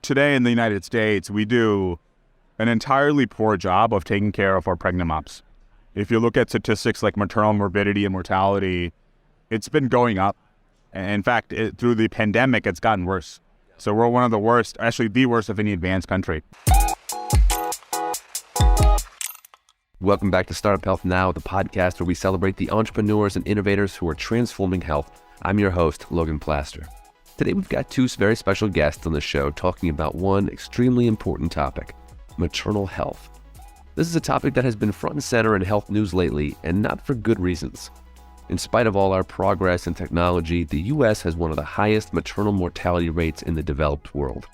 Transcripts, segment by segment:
today in the United States, we do an entirely poor job of taking care of our pregnant moms. If you look at statistics like maternal morbidity and mortality, it's been going up. In fact, through the pandemic, it's gotten worse. So we're one of the worst, actually the worst of any advanced country. Welcome back to Startup Health Now, the podcast where we celebrate the entrepreneurs and innovators who are transforming health. I'm your host, Logan Plaster. Today we've got two very special guests on the show talking about one extremely important topic, maternal health. This is a topic that has been front and center in health news lately, and not for good reasons. In spite of all our progress in technology, the U.S. has one of the highest maternal mortality rates in the developed world.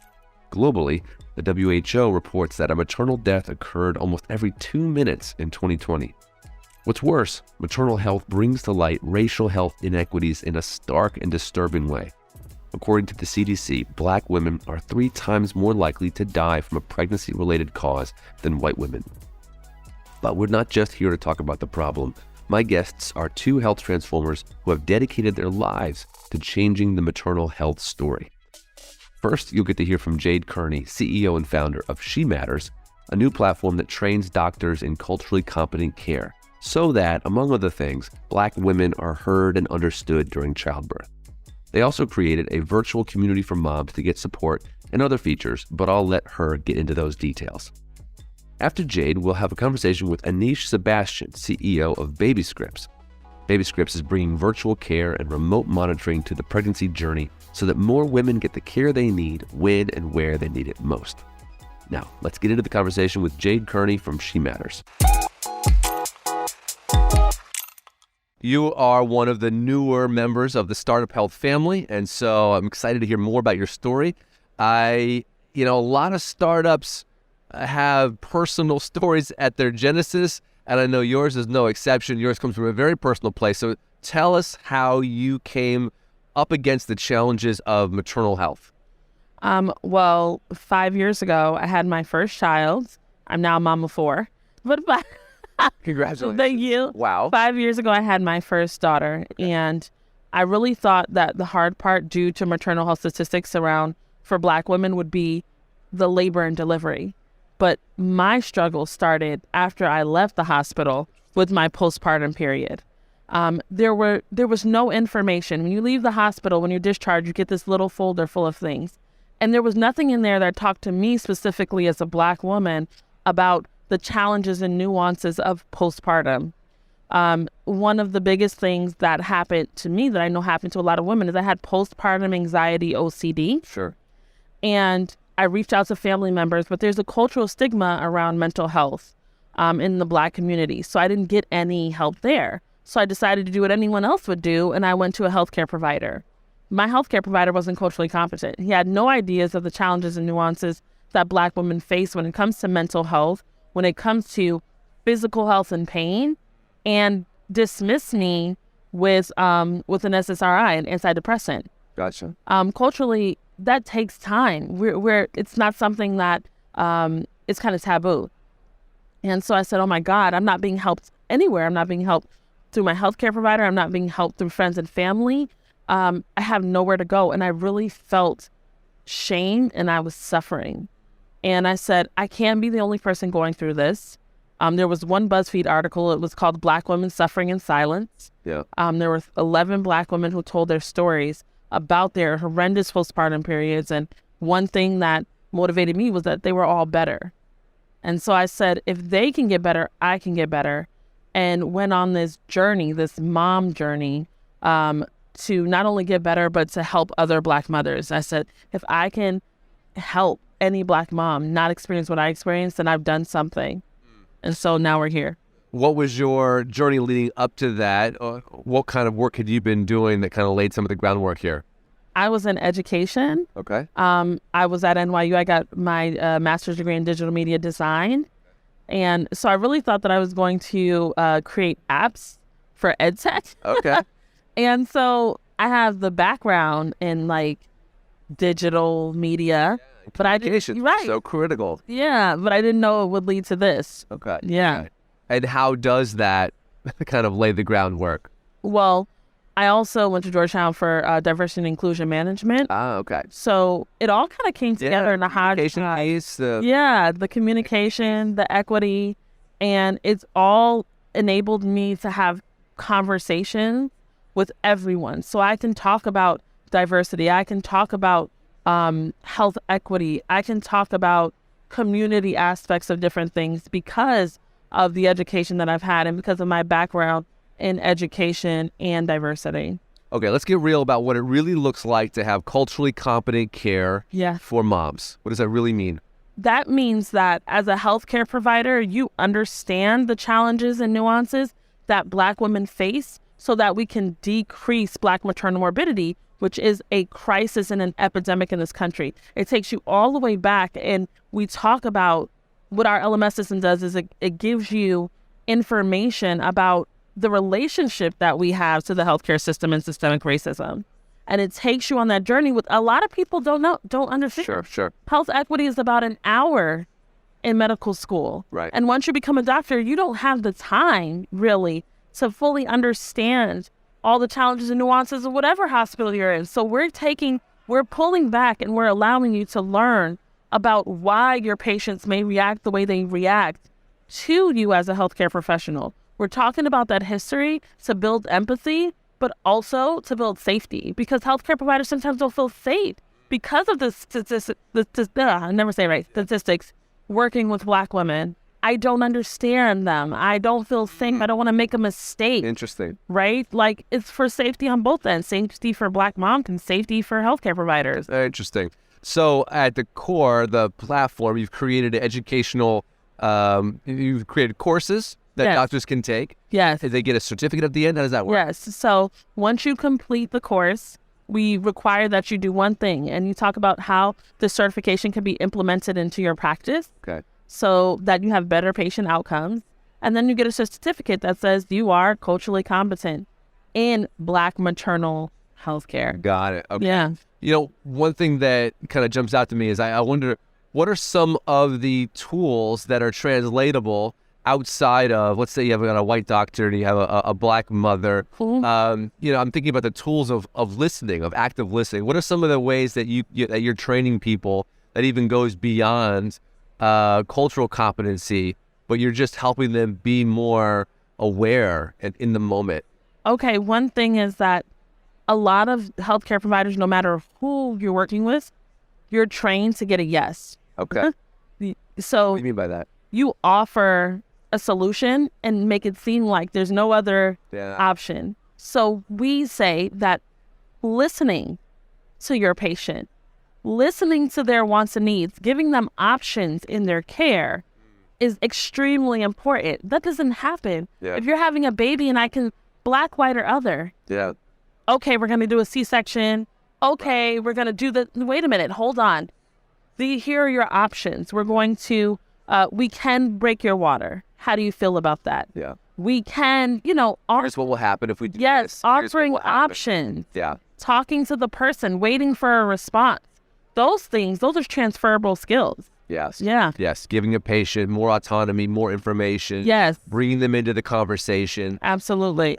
Globally, the WHO reports that a maternal death occurred almost every 2 minutes in 2020. What's worse, maternal health brings to light racial health inequities in a stark and disturbing way. According to the CDC, Black women are 3 times more likely to die from a pregnancy-related cause than white women. But we're not just here to talk about the problem. My guests are 2 health transformers who have dedicated their lives to changing the maternal health story. First, you'll get to hear from Jade Kearney, CEO and founder of She Matters, a new platform that trains doctors in culturally competent care so that, among other things, Black women are heard and understood during childbirth. They also created a virtual community for moms to get support and other features, but I'll let her get into those details. After Jade, we'll have a conversation with Anish Sebastian, CEO of BabyScripts. BabyScripts is bringing virtual care and remote monitoring to the pregnancy journey so that more women get the care they need when and where they need it most. Now, let's get into the conversation with Jade Kearney from She Matters. You are one of the newer members of the Startup Health family, and so I'm excited to hear more about your story. A lot of startups have personal stories at their genesis, and I know yours is no exception. Yours comes from a very personal place. So tell us how you came up against the challenges of maternal health. Well, 5 years ago, I had my first child. I'm now a mom of 4. But Congratulations. Thank you. Wow. 5 years ago, I had my first daughter, and I really thought that the hard part due to maternal health statistics around for Black women would be the labor and delivery. But my struggle started after I left the hospital with my postpartum period. There was no information. When you leave the hospital, when you're discharged, you get this little folder full of things. And there was nothing in there that talked to me specifically as a Black woman about the challenges and nuances of postpartum. One of the biggest things that happened to me that I know happened to a lot of women is I had postpartum anxiety, OCD. Sure. And I reached out to family members, but there's a cultural stigma around mental health in the Black community. So I didn't get any help there. So I decided to do what anyone else would do, and I went to a healthcare provider. My healthcare provider wasn't culturally competent. He had no ideas of the challenges and nuances that Black women face when it comes to mental health, when it comes to physical health and pain, and dismissed me with an SSRI, an antidepressant. Gotcha. Culturally, that takes time. It's not something that is kind of taboo. And so I said, oh my God, I'm not being helped anywhere. I'm not being helped through my healthcare provider. I'm not being helped through friends and family. I have nowhere to go. And I really felt shame and I was suffering. And I said, I can't be the only person going through this. There was one BuzzFeed article. It was called Black Women Suffering in Silence. Yeah. There were 11 Black women who told their stories about their horrendous postpartum periods. And one thing that motivated me was that they were all better. And so I said, if they can get better, I can get better. And went on this journey, this mom journey, to not only get better, but to help other Black mothers. I said, if I can help any Black mom not experience what I experienced, then I've done something. And so now we're here. What was your journey leading up to that? What kind of work had you been doing that kind of laid some of the groundwork here? I was in education. Okay. I was at NYU. I got my master's degree in digital media design. And so I really thought that I was going to create apps for EdTech. Okay. And so I have the background in like digital media, but I didn't. Right. So critical. Yeah, but I didn't know it would lead to this. Okay. Yeah. And how does that kind of lay the groundwork? Well, I also went to Georgetown for diversity and inclusion management. Ah, okay. So it all kind of came together in a Communication piece, the communication, the equity, and it's all enabled me to have conversation with everyone. So I can talk about diversity. I can talk about health equity. I can talk about community aspects of different things because of the education that I've had and because of my background in education and diversity. Okay, let's get real about what it really looks like to have culturally competent care for moms. What does that really mean? That means that as a healthcare provider, you understand the challenges and nuances that Black women face so that we can decrease Black maternal morbidity, which is a crisis and an epidemic in this country. It takes you all the way back, and we talk about what our LMS system does is it gives you information about the relationship that we have to the healthcare system and systemic racism. And it takes you on that journey with a lot of people don't understand. Sure. Health equity is about an hour in medical school. Right. And once you become a doctor, you don't have the time really to fully understand all the challenges and nuances of whatever hospital you're in. So we're pulling back and we're allowing you to learn about why your patients may react the way they react to you as a healthcare professional. We're talking about that history to build empathy, but also to build safety, because healthcare providers sometimes don't feel safe because of the statistics working with Black women. I don't understand them. I don't feel safe. I don't want to make a mistake. Interesting. Right? Like, it's for safety on both ends. Safety for Black moms and safety for healthcare providers. Interesting. So at the core, the platform, you've created an educational, you've created courses that doctors can take. Yes. They get a certificate at the end. How does that work? Yes. So once you complete the course, we require that you do one thing, and you talk about how the certification can be implemented into your practice. Okay. So that you have better patient outcomes. And then you get a certificate that says you are culturally competent in Black maternal healthcare. Got it. Okay. Yeah. You know, one thing that kind of jumps out to me is I wonder, what are some of the tools that are translatable outside of, let's say you have got a white doctor and you have a Black mother. I'm thinking about the tools of listening, of active listening. What are some of the ways that that you're training people that even goes beyond cultural competency, but you're just helping them be more aware and in the moment? Okay, one thing is that a lot of healthcare providers, no matter who you're working with, you're trained to get a yes. Okay. So what do you mean by that? You offer a solution and make it seem like there's no other option. So we say that listening to your patient, listening to their wants and needs, giving them options in their care is extremely important. That doesn't happen. Yeah. If you're having a baby and I can Black, white, or other. Yeah. Okay, we're going to do a C-section. Okay, we're going to do wait a minute, hold on. Here are your options. We're going to, we can break your water. How do you feel about that? Yeah. We can, here's what will happen if we do this. Offering options. Yeah. Talking to the person, waiting for a response. Those are transferable skills. Yes. Yeah. Yes. Giving a patient more autonomy, more information. Yes. Bringing them into the conversation. Absolutely.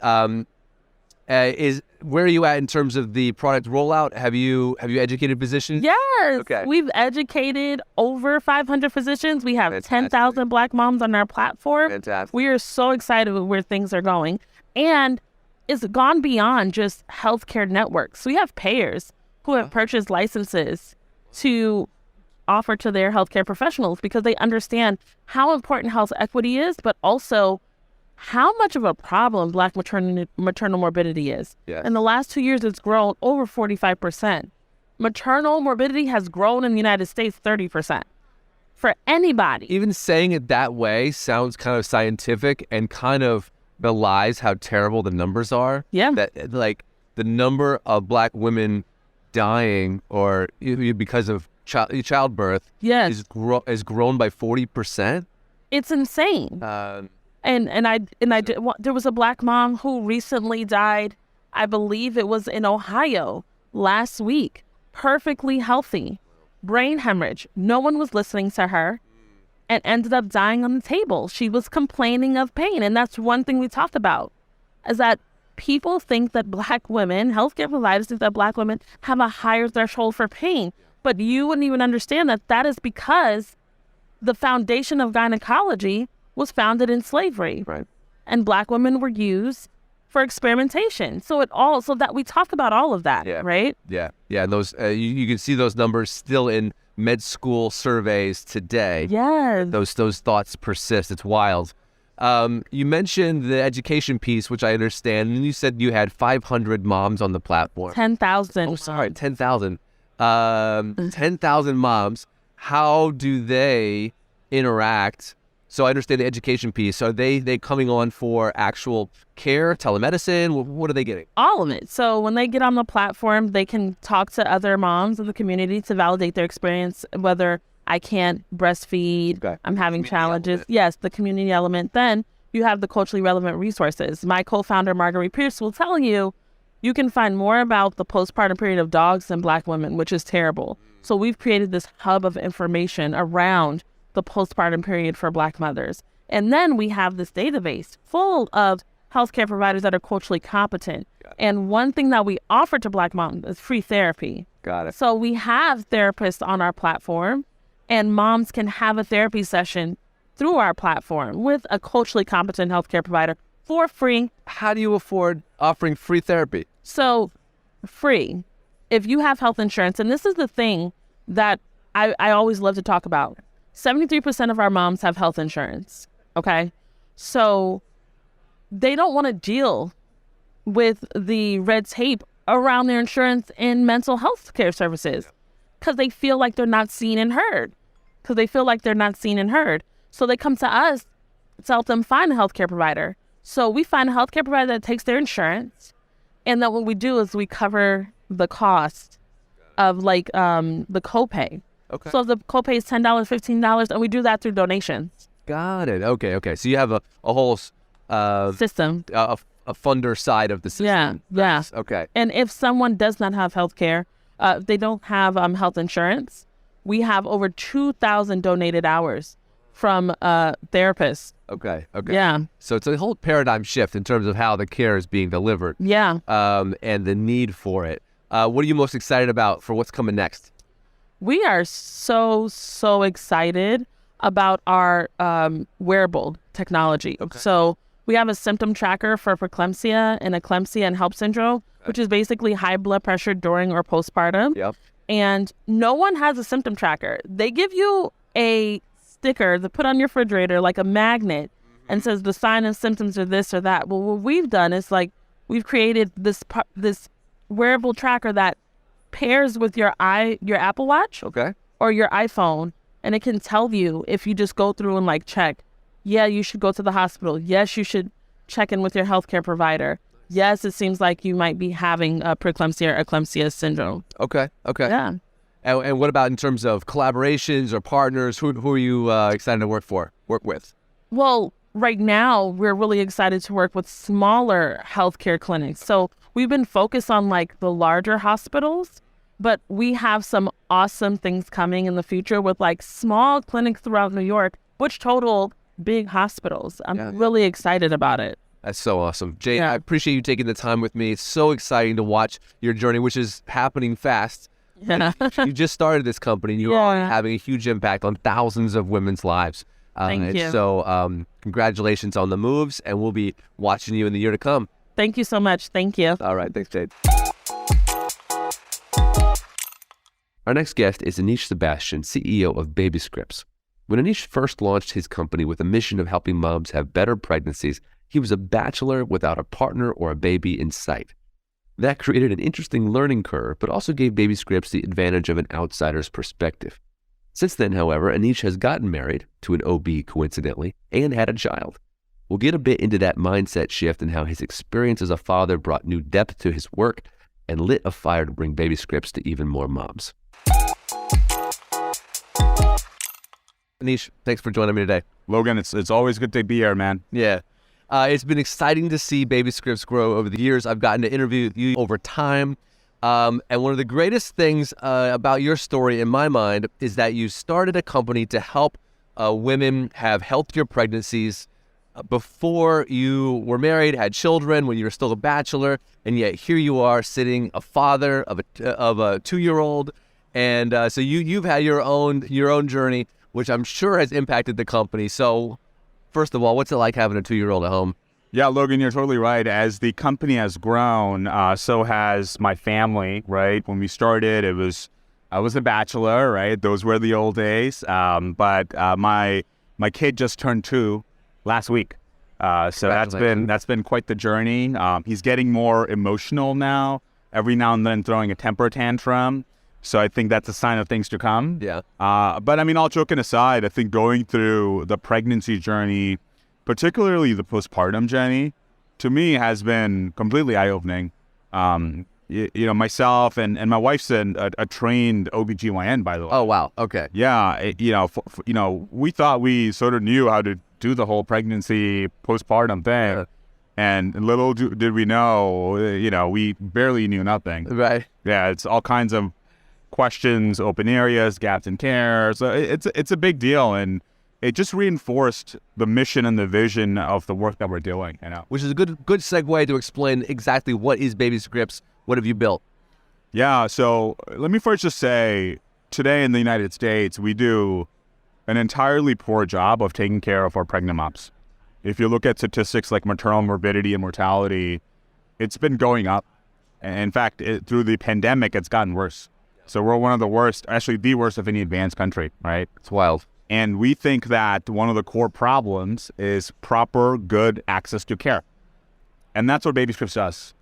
Where are you at in terms of the product rollout? Have you educated physicians? Yes. Okay. We've educated over 500 physicians. We have 10,000 Black moms on our platform. Fantastic. We are so excited with where things are going. And it's gone beyond just healthcare networks. We have payers who have purchased licenses to offer to their healthcare professionals because they understand how important health equity is, but also how much of a problem Black maternal morbidity is. Yes. In the last 2 years, it's grown over 45%. Maternal morbidity has grown in the United States 30%. For anybody. Even saying it that way sounds kind of scientific and kind of belies how terrible the numbers are. Yeah. That, like, the number of Black women dying or because of childbirth yes. is grown by 40%. It's insane. There was a Black mom who recently died. I believe it was in Ohio last week. Perfectly healthy, brain hemorrhage. No one was listening to her, and ended up dying on the table. She was complaining of pain, and that's one thing we talk about, is that people think that Black women, healthcare providers think that Black women have a higher threshold for pain. But you wouldn't even understand that that is because the foundation of gynecology was founded in slavery. Right. And Black women were used for experimentation. So that we talk about all of that, right? Yeah. And those you can see those numbers still in med school surveys today. Yes. Those thoughts persist. It's wild. You mentioned the education piece, which I understand, and you said you had 500 moms on the platform. 10,000. Oh, sorry, 10,000. 10,000 moms. How do they interact? So I understand the education piece. So are they coming on for actual care, telemedicine? What are they getting? All of it. So when they get on the platform, they can talk to other moms in the community to validate their experience, whether I can't breastfeed, Okay. I'm having Community challenges. element. Yes, the community element. Then you have the culturally relevant resources. My co-founder, Marguerite Pierce, will tell you, you can find more about the postpartum period of dogs than Black women, which is terrible. So we've created this hub of information around the postpartum period for Black mothers. And then we have this database full of healthcare providers that are culturally competent. And one thing that we offer to Black moms is free therapy. Got it. So we have therapists on our platform, and moms can have a therapy session through our platform with a culturally competent healthcare provider for free. How do you afford offering free therapy? So free. If you have health insurance, and this is the thing that I always love to talk about. 73% of our moms have health insurance, okay? So they don't want to deal with the red tape around their insurance in mental health care services because they feel like they're not seen and heard. So they come to us to help them find a healthcare provider. So we find a healthcare provider that takes their insurance, and then what we do is we cover the cost of the copay. Okay. So if the copay is $10, $15, and we do that through donations. Got it. Okay. So you have a whole System. a funder side of the system. Yeah. Nice. Okay. And if someone does not have health care, they don't have health insurance, we have over 2,000 donated hours from therapists. Okay. Yeah. So it's a whole paradigm shift in terms of how the care is being delivered. Yeah. And the need for it. What are you most excited about for what's coming next? We are so excited about our wearable technology. Okay. So we have a symptom tracker for preeclampsia and eclampsia and HELLP syndrome, which is basically high blood pressure during or postpartum. Yep. And no one has a symptom tracker. They give you a sticker to put on your refrigerator like a magnet and says the sign and symptoms are this or that. Well, what we've done is we've created this wearable tracker that pairs with your Apple Watch or your iPhone, and it can tell you if you just go through and check. Yeah, you should go to the hospital. Yes, you should check in with your healthcare provider. Yes, it seems like you might be having preeclampsia or eclampsia syndrome. Okay. Yeah. And what about in terms of collaborations or partners? Who are you excited to work with? Well, right now, we're really excited to work with smaller healthcare clinics. So we've been focused on the larger hospitals, but we have some awesome things coming in the future with small clinics throughout New York, which total big hospitals. I'm really excited about it. That's so awesome. Jay, Yeah. I appreciate you taking the time with me. It's so exciting to watch your journey, which is happening fast. Yeah. You just started this company, and you're already having a huge impact on thousands of women's lives. Thank you. So congratulations on the moves, and we'll be watching you in the year to come. Thank you so much. Thank you. All right. Thanks, Jade. Our next guest is Anish Sebastian, CEO of Baby Scripts. When Anish first launched his company with a mission of helping moms have better pregnancies, he was a bachelor without a partner or a baby in sight. That created an interesting learning curve, but also gave Baby Scripts the advantage of an outsider's perspective. Since then, however, Anish has gotten married, to an OB coincidentally, and had a child. We'll get a bit into that mindset shift and how his experience as a father brought new depth to his work and lit a fire to bring Baby Scripts to even more moms. Anish, thanks for joining me today. Logan, it's always good to be here, man. Yeah. It's been exciting to see Baby Scripts grow over the years. I've gotten to interview you over time. And one of the greatest things about your story in my mind is that you started a company to help women have healthier pregnancies, before you were married, had children, when you were still a bachelor, and yet here you are sitting a father of a 2-year-old, and so you've had your own journey, which I'm sure has impacted the company. So, first of all, what's it like having a 2-year-old at home? Yeah, Logan, you're totally right. As the company has grown, so has my family, right? When we started, I was a bachelor, right? Those were the old days. But my kid just turned 2 last week. So that's been quite the journey. He's getting more emotional now, every now and then throwing a temper tantrum. So I think that's a sign of things to come. Yeah. But I mean, all joking aside, I think going through the pregnancy journey, particularly the postpartum journey, to me has been completely eye-opening. Myself and my wife's a trained OBGYN, by the way. Oh, wow. Okay. Yeah, we thought we sort of knew how to do the whole pregnancy postpartum thing. And little did we know, we barely knew nothing. Right. Yeah, it's all kinds of questions, open areas, gaps in care. So it's a big deal, and it just reinforced the mission and the vision of the work that we're doing. Which is a good segue to explain exactly what is Baby Scripts. What have you built? Yeah, so let me first just say, today in the United States, we do an entirely poor job of taking care of our pregnant moms. If you look at statistics like maternal morbidity and mortality, it's been going up. And in fact, through the pandemic, it's gotten worse. So we're one of the worst, actually the worst of any advanced country, right? It's wild. And we think that one of the core problems is proper, good access to care. And that's what Baby Scripts does.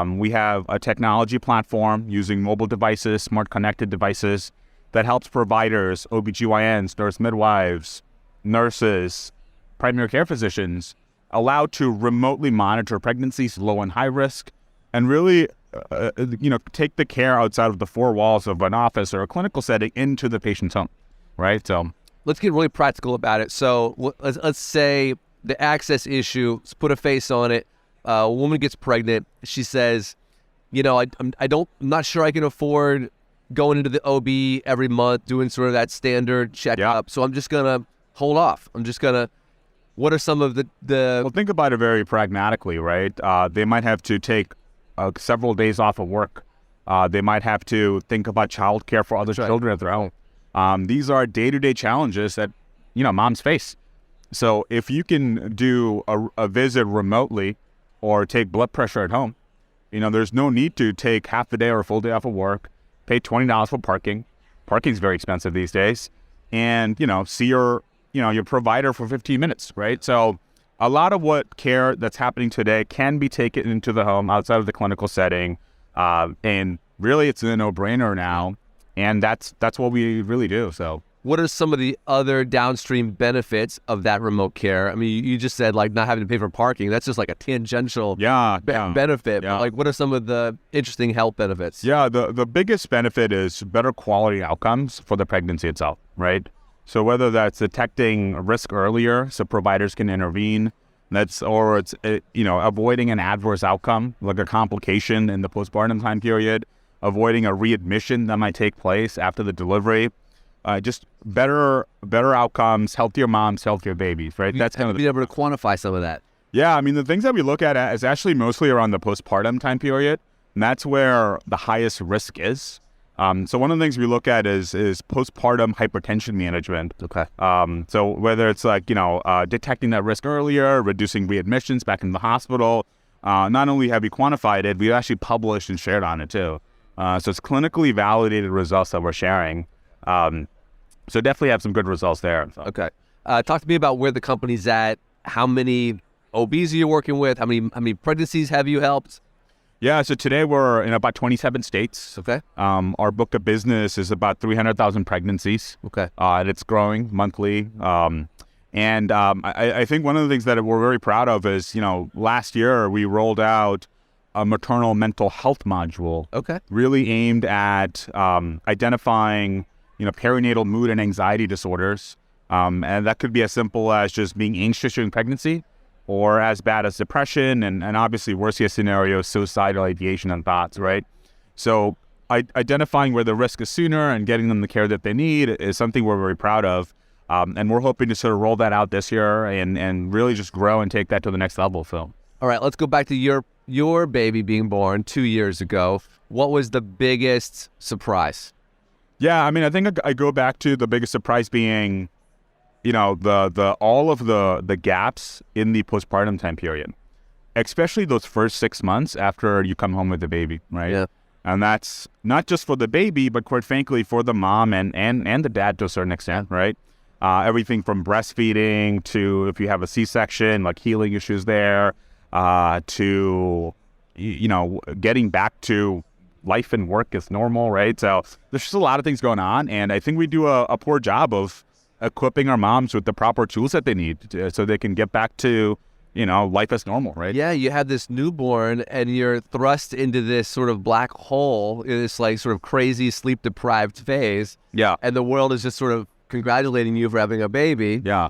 We have a technology platform using mobile devices, smart connected devices, that helps providers, OBGYNs, nurse midwives, nurses, primary care physicians, allowed to remotely monitor pregnancies, low and high risk, and really take the care outside of the 4 walls of an office or a clinical setting into the patient's home, right? So let's get really practical about it. So let's say the access issue, let's put a face on it. A woman gets pregnant. She says, I'm not sure I can afford going into the OB every month, doing sort of that standard checkup. So I'm just going to hold off. What are some of the... Well, think about it very pragmatically, right? They might have to take several days off of work. They might have to think about childcare for other children at their home. These are day-to-day challenges that, moms face. So if you can do a visit remotely or take blood pressure at home, there's no need to take half the day or a full day off of work, pay $20 for parking. Parking's very expensive these days. And, see your provider for 15 minutes, right? So a lot of what care that's happening today can be taken into the home outside of the clinical setting. And really it's a no-brainer now. And that's what we really do. So what are some of the other downstream benefits of that remote care? I mean, you just said like not having to pay for parking. That's just like a tangential benefit. Yeah. But like, what are some of the interesting health benefits? Yeah, the biggest benefit is better quality outcomes for the pregnancy itself, right? So whether that's detecting risk earlier so providers can intervene, it's avoiding an adverse outcome like a complication in the postpartum time period, avoiding a readmission that might take place after the delivery. Just better outcomes, healthier moms, healthier babies, right? That's kind of be able to quantify some of that. Yeah, I mean, the things that we look at is actually mostly around the postpartum time period, and that's where the highest risk is. So one of the things we look at is postpartum hypertension management. Okay. So whether it's like, detecting that risk earlier, reducing readmissions back in the hospital, not only have we quantified it, we've actually published and shared on it too. So it's clinically validated results that we're sharing. So definitely have some good results there. So. Okay. Talk to me about where the company's at. How many OBs are you working with? How many pregnancies have you helped? Yeah, so today we're in about 27 states. Okay. Our book of business is about 300,000 pregnancies. Okay. And it's growing monthly. I think one of the things that we're very proud of is, last year we rolled out a maternal mental health module. Okay. Really aimed at identifying, perinatal mood and anxiety disorders. And that could be as simple as just being anxious during pregnancy, or as bad as depression, and obviously worst case scenario, suicidal ideation and thoughts, right? So identifying where the risk is sooner and getting them the care that they need is something we're very proud of. And we're hoping to sort of roll that out this year and really just grow and take that to the next level. So, all right, let's go back to your baby being born 2 years ago. What was the biggest surprise? Yeah, I mean, I think I go back to the biggest surprise being, the all of the gaps in the postpartum time period, especially those first 6 months after you come home with the baby, right? Yeah. And that's not just for the baby, but quite frankly, for the mom and the dad to a certain extent, right? Everything from breastfeeding to if you have a C-section, like healing issues there, to, getting back to life and work as normal, right? So there's just a lot of things going on. And I think we do a poor job of equipping our moms with the proper tools that they need so they can get back to, life as normal, right? Yeah, you have this newborn and you're thrust into this sort of black hole, in this like sort of crazy sleep-deprived phase. Yeah. And the world is just sort of congratulating you for having a baby. Yeah.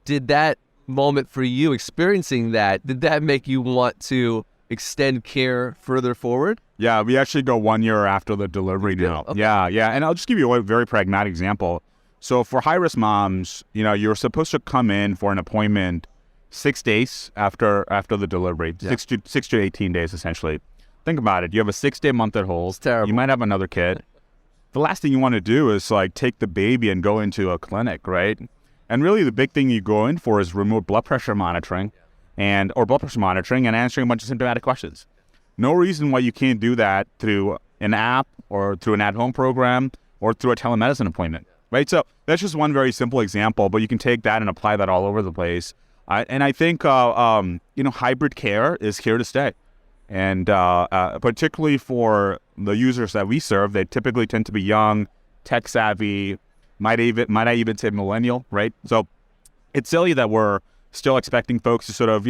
Did that moment for you, experiencing that, did that make you want to extend care further forward? Yeah, we actually go 1 year after the delivery now. Okay. Yeah. And I'll just give you a very pragmatic example. So for high-risk moms, you're supposed to come in for an appointment 6 days after the delivery, 6 to 18 days, essentially. Think about it. You have a 6-day month at hold. It's terrible. You might have another kid. The last thing you want to do is like take the baby and go into a clinic, right? And really the big thing you go in for is remote blood pressure monitoring and answering a bunch of symptomatic questions. No reason why you can't do that through an app or through an at-home program or through a telemedicine appointment, right? So that's just one very simple example, but you can take that and apply that all over the place. And I think, hybrid care is here to stay. And particularly for the users that we serve, they typically tend to be young, tech savvy, might I even say millennial, right? So it's silly that we're still expecting folks to sort of,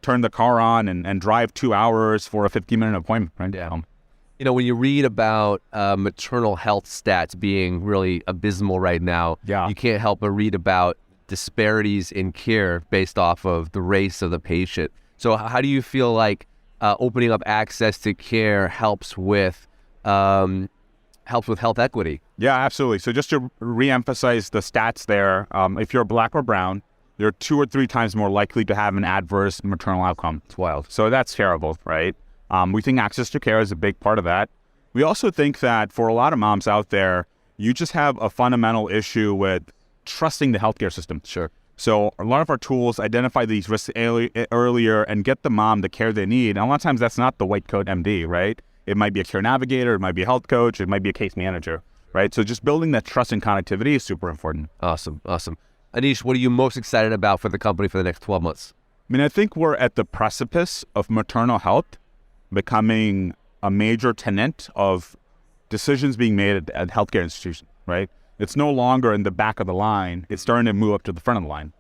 turn the car on and drive 2 hours for a 15-minute appointment, right? Yeah. When you read about maternal health stats being really abysmal right now, you can't help but read about disparities in care based off of the race of the patient. So how do you feel like opening up access to care helps with health equity? Yeah, absolutely. So just to reemphasize the stats there, if you're Black or brown, you're 2 or 3 times more likely to have an adverse maternal outcome. It's wild. So that's terrible, right? We think access to care is a big part of that. We also think that for a lot of moms out there, you just have a fundamental issue with trusting the healthcare system. Sure. So a lot of our tools identify these risks earlier and get the mom the care they need. And a lot of times that's not the white coat MD, right? It might be a care navigator, it might be a health coach, it might be a case manager, right? So just building that trust and connectivity is super important. Awesome. Anish, what are you most excited about for the company for the next 12 months? I mean, I think we're at the precipice of maternal health becoming a major tenet of decisions being made at healthcare institutions, right? It's no longer in the back of the line. It's starting to move up to the front of the line.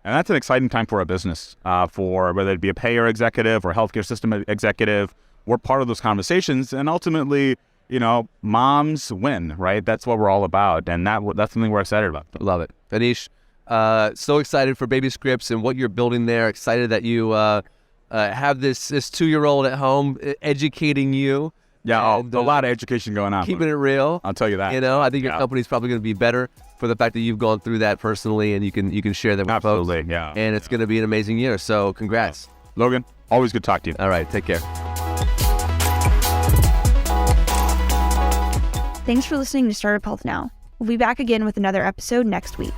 And that's an exciting time for our business, for whether it be a payer executive or healthcare system executive. We're part of those conversations. And ultimately, moms win, right? That's what we're all about. And that's something we're excited about. Love it. Anish, so excited for Baby Scripts and what you're building there. Excited that you have this 2-year-old at home educating you. Yeah, and, a lot of education going on. Keeping it real. I'll tell you that. I think your company's probably going to be better for the fact that you've gone through that personally and you can share that with Absolutely, folks. Yeah. And it's going to be an amazing year. So congrats. Logan, always good to talk to you. All right, take care. Thanks for listening to Startup Health Now. We'll be back again with another episode next week.